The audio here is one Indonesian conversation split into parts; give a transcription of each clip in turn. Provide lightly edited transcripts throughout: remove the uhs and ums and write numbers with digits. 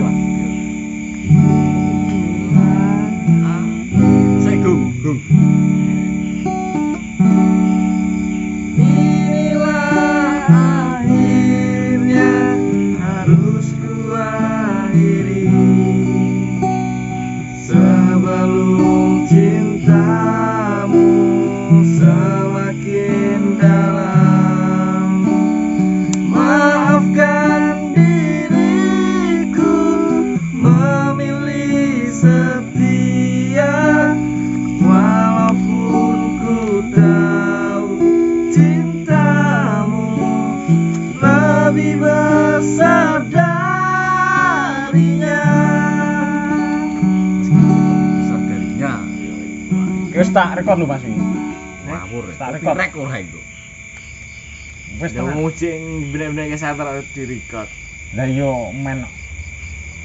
Iya mas. Saya gung. Inilah akhirnya harus ku akhiri sebelum cintamu semakin dalam. Maafkan diriku memilih setia walaupun ku tahu cintamu lebih besar darinya. Besar darinya. Wis tak rekod lho Mas. Ngawur. Tak Rekor rekod. ora itu. Wis Yang tenan. ngucing bener-bener ke center di record. Lah yo men.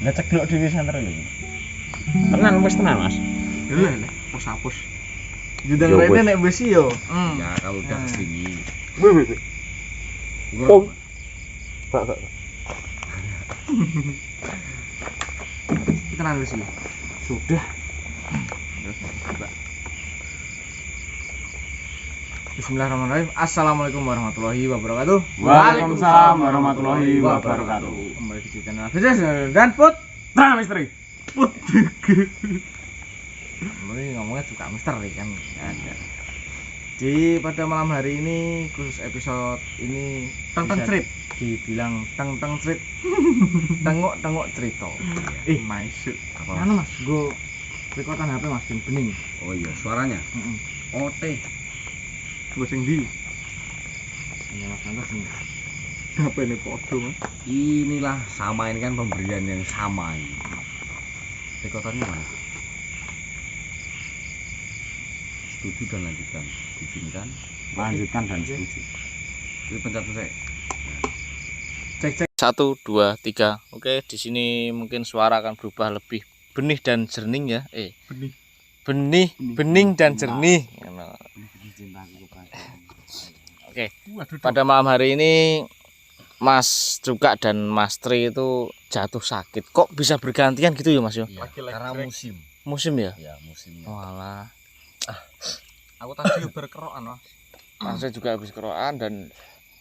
Lah cekluk dhewe center lho. Tenan wis tenan Mas. Lah, hapus. Judang Yo, rene wes. nek besi yo. Ya kalau udah kesini. Wih. Oh. Tak. Kita nang besi. Sudah. Bismillahirrahmanirrahim. Assalamualaikum warahmatullahi wabarakatuh. Waalaikumsalam warahmatullahi wabarakatuh. Kembali di channel Bisnis dan Put. Nah, misteri. Ini ngomongnya suka misteri kan. Ada. Di pada malam hari ini khusus episode ini Teng-teng bisa cerit. dibilang teng cerit. Tengok cerita. Maisuk. Apa? Mana Mas? Go rekodan HP Mas yang bening. Oh iya, suaranya. Heeh. Ote. Gue sing di. Ini Mas Anto sing. Apa ini podo Mas? Inilah sama, ini kan pemberian yang sama ini. Rekotannya mana? Setuju dan lanjutkan. Izinkan. Lanjutkan dan setuju. Ini pencet saya. Cek. 1, 2, 3. Oke, di sini mungkin suara akan berubah lebih benih dan jernih ya. Bening dan jernih. Oke. Pada malam hari ini Mas Cuka dan Mas Tri itu jatuh sakit. Kok bisa bergantian gitu ya Mas yo? Ya, karena musim. Musim ya? Ya, musimnya. Walah. Aku tadi berkerokan Mas. Mas juga habis kerokan dan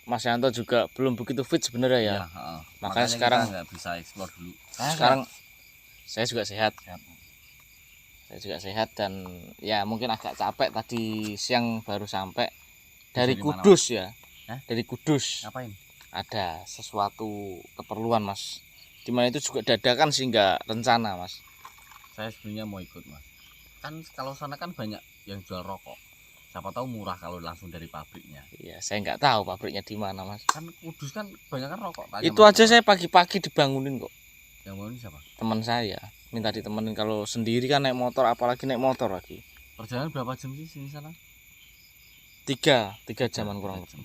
Mas Yanto juga belum begitu fit sebenarnya ya. Ya, heeh. Makanya sekarang kita nggak bisa explore dulu. Sekarang saya juga sehat. Saya juga sehat dan ya mungkin agak capek tadi siang baru sampai dari Dari mana, Kudus ya. Hah? Dari Kudus. Ngapain? Ada sesuatu keperluan Mas. Dimana itu juga dadakan sih nggak rencana Mas. Saya sebenarnya mau ikut, Mas. Kan kalau sana kan banyak yang jual rokok. Siapa tahu murah kalau langsung dari pabriknya. Iya, saya nggak tahu pabriknya di mana Mas. Kan Kudus kan banyak kan rokok. Tanya Itu Mas aja siapa? saya pagi-pagi dibangunin kok. Yang mau ini siapa? Teman saya minta ditemenin, kalau sendiri kan naik motor, apalagi naik motor lagi. Perjalanan berapa jam sih sini sana? 3 jaman kurang lebih.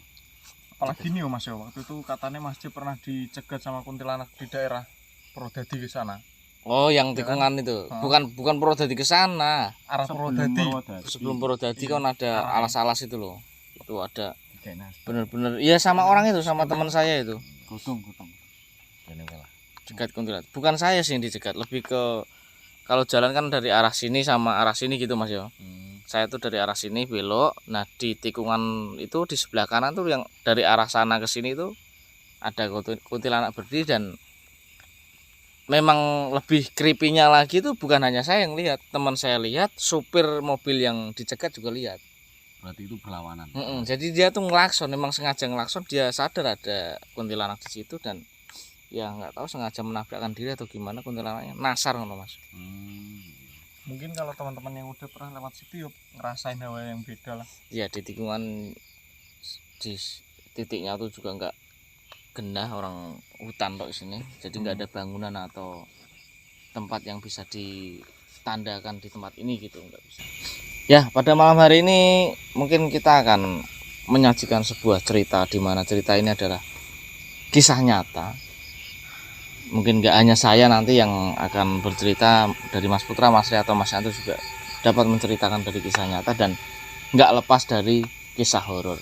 Apalagi nih Mas yo, waktu itu katanya Mas J pernah dicegat sama kuntilanak di daerah Purwodadi ke sana. Oh, yang tikungan itu. Bukan Purwodadi ke sana. Arah Purwodadi. Sebelum Purwodadi kan ada alas-alas itu loh. Itu ada Kayaknya bener-bener iya sama orang itu, sama teman saya itu. gudung. Ini lah. Cegat kuntilanak. Bukan saya sih yang dicegat, lebih ke kalau jalan kan dari arah sini sama arah sini gitu Mas yo. Saya tuh dari arah sini belok. Nah, di tikungan itu di sebelah kanan tuh yang dari arah sana ke sini tuh ada kuntilanak berdiri, dan memang lebih creepy-nya lagi tuh bukan hanya saya yang lihat, teman saya lihat, supir mobil yang dicegat juga lihat. Berarti itu berlawanan. Jadi dia tuh ngelakson, memang sengaja ngelakson, dia sadar ada kuntilanak di situ dan ya nggak tahu sengaja menabrakkan diri atau gimana, kuntilanaknya nasar ngono Mas. Mungkin kalau teman-teman yang udah pernah lewat situ yuk ngerasain hawa yang beda lah. Ya di tikungan di titiknya tuh juga nggak genah, orang hutan kok di sini, jadi nggak ada bangunan atau tempat yang bisa ditandakan di tempat ini gitu, nggak bisa. Ya, pada malam hari ini mungkin kita akan menyajikan sebuah cerita, di mana cerita ini adalah kisah nyata. Mungkin nggak hanya saya nanti yang akan bercerita, dari Mas Putra, Mas Ri atau Mas Yanto juga dapat menceritakan dari kisah nyata dan nggak lepas dari kisah horor.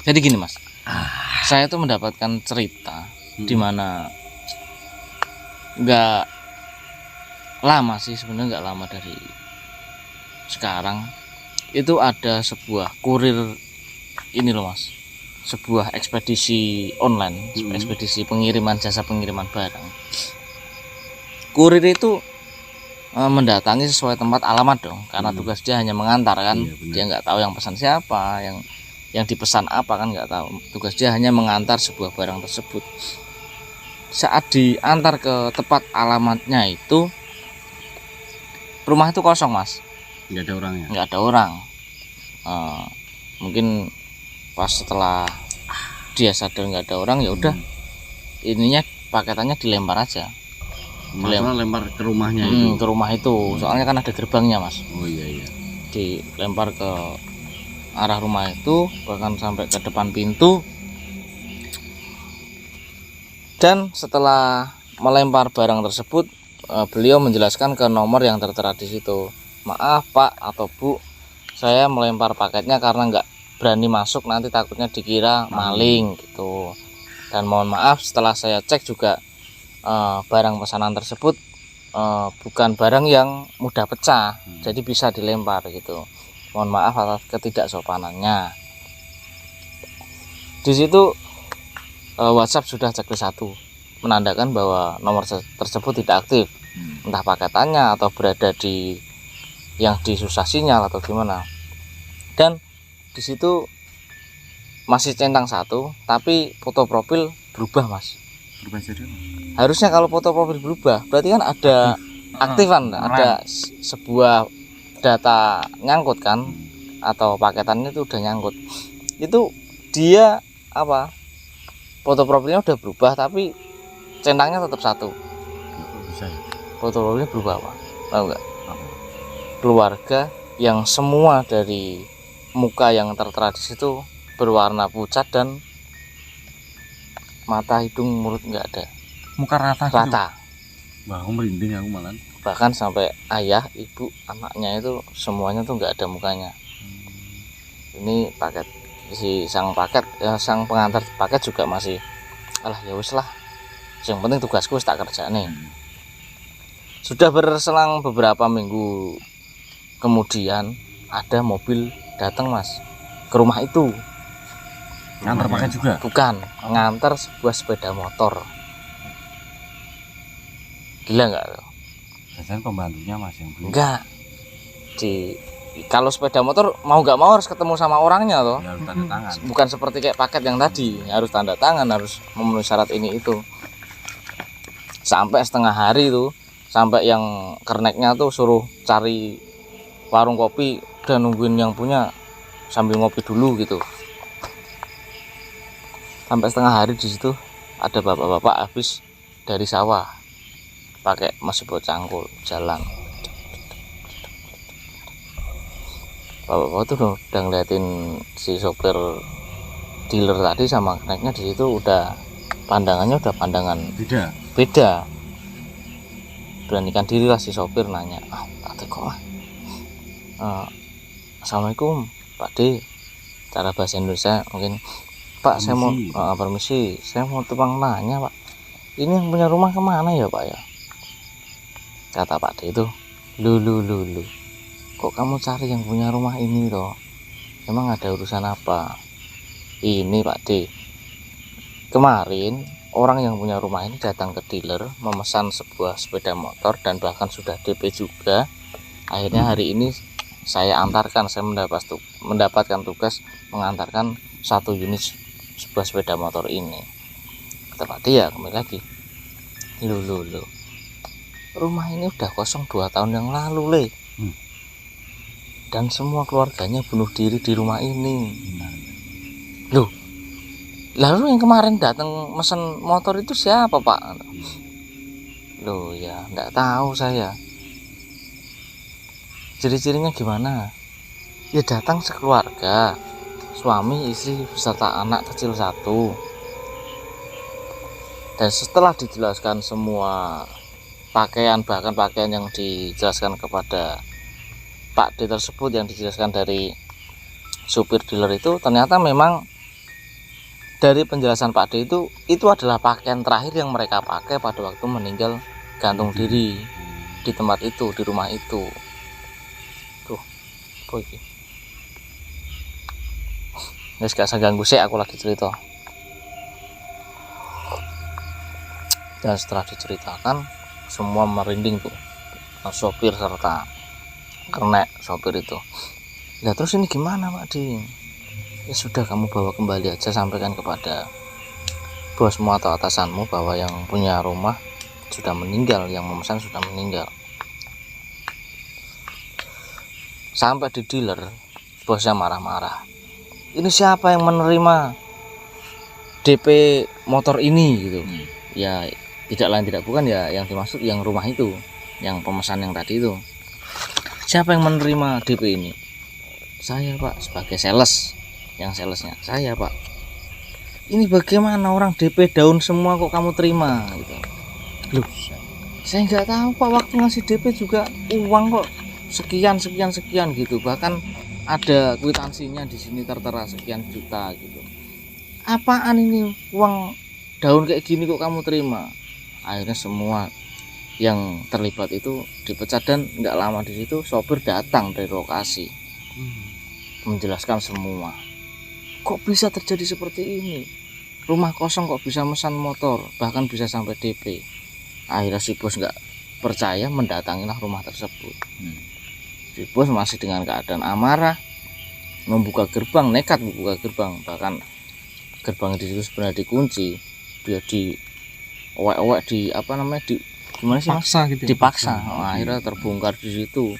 Jadi gini Mas, saya tuh mendapatkan cerita di mana nggak lama sih sebenarnya, nggak lama dari sekarang itu ada sebuah kurir ini loh Mas, sebuah ekspedisi online, ekspedisi pengiriman, jasa pengiriman barang. Kurir itu mendatangi sesuai tempat alamat dong, karena tugas dia hanya mengantar kan. Iya, benar. Dia nggak tahu yang pesan siapa, yang dipesan apa kan nggak tahu. Tugas dia hanya mengantar sebuah barang tersebut. Saat diantar ke tempat alamatnya itu, rumah itu kosong Mas, Nggak ada orangnya. nggak ada orang. Mungkin pas setelah dia sadar nggak ada orang, ya udah ininya paketannya dilempar aja. Masalah lempar ke rumahnya itu. Ke rumah itu, soalnya kan ada gerbangnya Mas, Oh iya. dilempar ke arah rumah itu, bahkan sampai ke depan pintu. Dan setelah melempar barang tersebut, beliau menjelaskan ke nomor yang tertera di situ, maaf Pak atau Bu, saya melempar paketnya karena nggak berani masuk, nanti takutnya dikira maling gitu. Dan mohon maaf, setelah saya cek juga barang pesanan tersebut bukan barang yang mudah pecah, jadi bisa dilempar gitu. Mohon maaf atas ketidaksopanannya. Di situ WhatsApp sudah checklist 1, menandakan bahwa nomor tersebut tidak aktif, entah paketannya atau berada di yang disusah sinyal atau gimana. Dan di situ masih centang 1, tapi foto profil berubah Mas. Berubah jadi apa? Harusnya kalau foto profil berubah berarti kan ada aktifan, ada sebuah data nyangkut kan, atau paketannya itu udah nyangkut. Itu dia apa, foto profilnya udah berubah tapi centangnya tetap 1. Bisa ya? Foto profilnya berubah apa? Tahu nggak? Keluarga yang semua dari muka yang tertera di situ berwarna pucat dan mata, hidung, mulut nggak ada. Muka rata gitu. Rata. Wah, aku merinding aku malah. Bahkan sampai ayah, ibu, anaknya itu semuanya tuh nggak ada mukanya. Ini paket, si sang paket sang pengantar paket juga masih, alah ya wis lah, yang penting tugasku wis tak kerjane. Sudah berselang beberapa minggu kemudian ada mobil datang Mas ke rumah itu. Ngantar paket juga. Bukan, ngantar sebuah sepeda motor. Gila nggak? Biasanya pembantunya Mas yang beli. Enggak. Kalau sepeda motor mau nggak mau harus ketemu sama orangnya toh. Ya, harus tanda tangan. Bukan seperti kayak paket yang tadi, harus tanda tangan, harus memenuhi syarat ini itu. Sampai setengah hari itu, sampai yang kerneknya tuh suruh cari warung kopi dan nungguin yang punya sambil ngopi dulu gitu. Sampai setengah hari di situ ada bapak-bapak habis dari sawah pakai mesebut cangkul jalan. Bapak-bapak tuh udah ngeliatin si sopir dealer tadi sama keneknya di situ, udah pandangannya udah pandangan beda. Beranikan diri lah si sopir nanya, tak teko Assalamualaikum Pak D, cara bahasa Indonesia mungkin. Pak, saya mau permisi, saya mau tumpang nanya Pak, ini yang punya rumah kemana ya Pak ya? Kata Pak D itu, lu kok kamu cari yang punya rumah ini toh? Emang ada urusan apa? Ini Pak D, kemarin orang yang punya rumah ini datang ke dealer memesan sebuah sepeda motor dan bahkan sudah DP juga. Akhirnya hari ini saya antarkan, saya mendapatkan tugas mengantarkan 1 unit sebuah sepeda motor ini. Kata Pak D ya kembali lagi, lu rumah ini udah kosong 2 tahun yang lalu Le. Dan semua keluarganya bunuh diri di rumah ini. Loh, lalu yang kemarin datang mesen motor itu siapa Pak? Loh ya enggak tahu saya. Ciri-cirinya gimana? Ya datang sekeluarga, suami, istri, beserta anak kecil 1. Dan setelah dijelaskan semua pakaian, bahkan pakaian yang dijelaskan kepada Pak D tersebut, yang dijelaskan dari supir dealer itu, ternyata memang dari penjelasan Pak D itu adalah pakaian terakhir yang mereka pakai pada waktu meninggal gantung diri di tempat itu, di rumah itu. Tuh, apa iki? Wis gak usah ganggu sih, aku lagi cerita. Dan setelah diceritakan, semua merinding tuh, sopir serta kernek sopir itu. Lah terus ini gimana Pak Di? Ya sudah, kamu bawa kembali aja, sampaikan kepada bosmu atau atasanmu bahwa yang punya rumah sudah meninggal, yang memesan sudah meninggal. Sampai di dealer, bosnya marah-marah. Ini siapa yang menerima DP motor ini gitu. Ya tidak lain tidak bukan ya yang dimaksud yang rumah itu, yang pemesan yang tadi itu. Siapa yang menerima DP ini? Saya Pak, sebagai sales. Yang salesnya saya Pak. Ini bagaimana orang DP daun semua kok kamu terima gitu. Loh, saya nggak tahu Pak, waktu ngasih DP juga uang kok sekian gitu. Bahkan ada kwitansinya di sini tertera sekian juta gitu. Apaan ini uang daun kayak gini kok kamu terima? Akhirnya semua yang terlibat itu dipecat dan nggak lama di situ sopir datang dari lokasi menjelaskan semua. Kok bisa terjadi seperti ini? Rumah kosong kok bisa mesan motor, bahkan bisa sampai DP. Akhirnya si bos nggak percaya, mendatangilah rumah tersebut. Si bos masih dengan keadaan amarah, membuka gerbang, nekat membuka gerbang, bahkan gerbang di situ sebenarnya dikunci. Dia di owek-owek di apa namanya, di gimana sih Mas? Paksa gitu. Dipaksa. Akhirnya terbongkar di situ.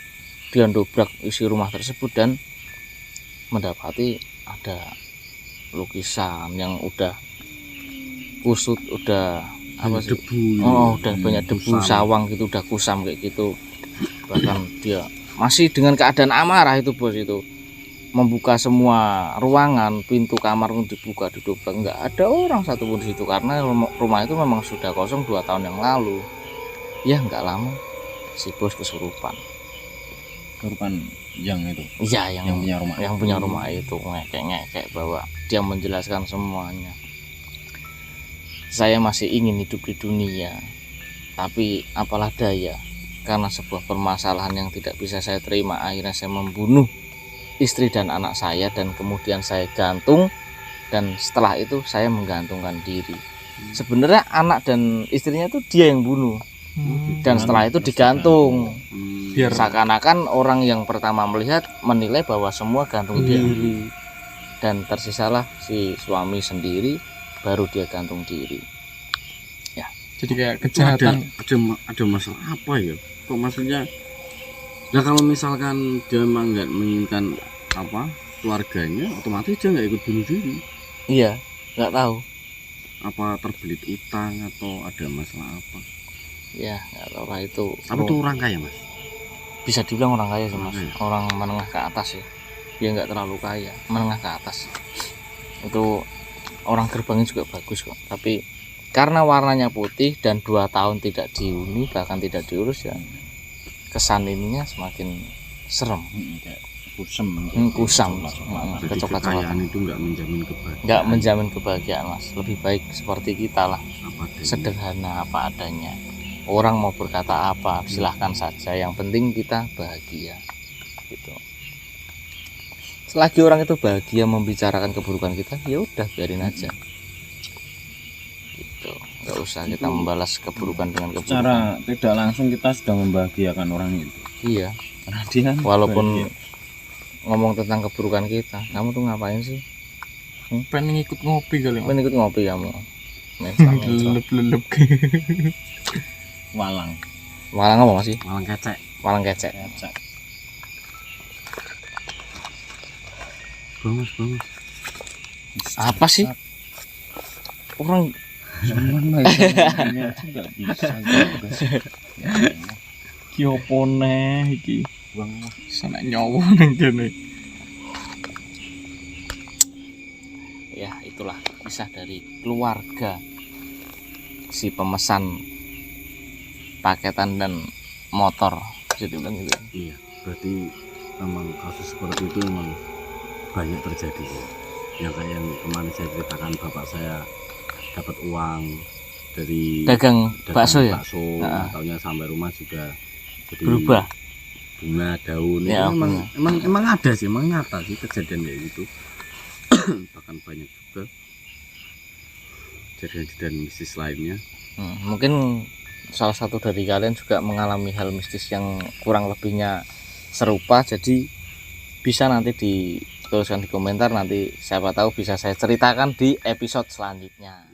Dia dobrak isi rumah tersebut dan mendapati ada lukisan yang udah kusut, udah apa sih? Debu. Udah banyak debu, sawang gitu, udah kusam kayak gitu. Bahkan dia masih dengan keadaan amarah itu bos itu membuka semua ruangan, pintu kamar pun dibuka, didobrak, nggak ada orang satupun di situ karena rumah itu memang sudah kosong 2 tahun yang lalu. Ya nggak lama si bos kesurupan. Kesurupan yang itu. Iya, yang punya rumah. Yang punya rumah itu ngekek bahwa dia menjelaskan semuanya. Saya masih ingin hidup di dunia, tapi apalah daya, karena sebuah permasalahan yang tidak bisa saya terima, akhirnya saya membunuh istri dan anak saya dan kemudian saya gantung, dan setelah itu saya menggantungkan diri. Sebenarnya anak dan istrinya itu dia yang bunuh, dan setelah itu digantung. Biar Seakan-akan orang yang pertama melihat menilai bahwa semua gantung diri, dan tersisalah si suami sendiri, baru dia gantung diri. jadi kayak kejahatan. Ada masalah apa ya? Kok maksudnya? Nah kalau misalkan dia memang nggak menginginkan apa keluarganya, otomatis dia nggak ikut bunuh diri. Iya, nggak tahu. Apa terbelit utang atau ada masalah apa? Ya nggak tahu lah itu. Apa tuh orang kaya Mas? Bisa dibilang orang kaya sih Mas. Kaya. Orang menengah ke atas ya. Dia nggak terlalu kaya, menengah ke atas. Itu orang gerbangnya juga bagus kok. Tapi karena warnanya putih dan 2 tahun tidak dihuni, bahkan tidak diurus, ya kesan ininya semakin serem. Kayak kusam. Kusam. Jadi kekayaan itu nggak menjamin kebahagiaan. Nggak menjamin kebahagiaan Mas. Lebih baik seperti kita lah, Apa adanya. sederhana apa adanya. Orang mau berkata apa silahkan saja, yang penting kita bahagia gitu. Selagi orang itu bahagia membicarakan keburukan kita, ya udah biarin aja gitu. Nggak usah kita membalas keburukan dengan keburukan. Secara tidak langsung kita sudah membahagiakan orang itu. Iya, Karena dia walaupun bahagia. ngomong tentang keburukan kita, kamu tuh ngapain sih? pengen ikut ngopi kali Mas. Pengen ikut ngopi kamu? Lelep-lelep. Walang. Malang apa masih? Malang kecek. Malang kecek. Kecek. Bangus. Apa sih? Orang Cuman lah itu nggak bisa. Ki opo neh iki? Bang, Sana nyawa nang kene. ya itulah kisah dari keluarga si pemesan paketan dan motor, bisa dibilang gitu. iya. Berarti memang kasus seperti itu memang banyak terjadi. Yang kayak yang kemarin saya ceritakan, bapak saya dapat uang dari dagang bakso ya bakso Nah. taunya sampai rumah juga jadi berubah bunga daun Ya, itu bunga. emang ada sih, emang nyata sih kejadian kayak gitu. Bahkan banyak juga kejadian mistis lainnya. Mungkin salah satu dari kalian juga mengalami hal mistis yang kurang lebihnya serupa, jadi bisa nanti dituliskan di komentar, nanti siapa tahu bisa saya ceritakan di episode selanjutnya.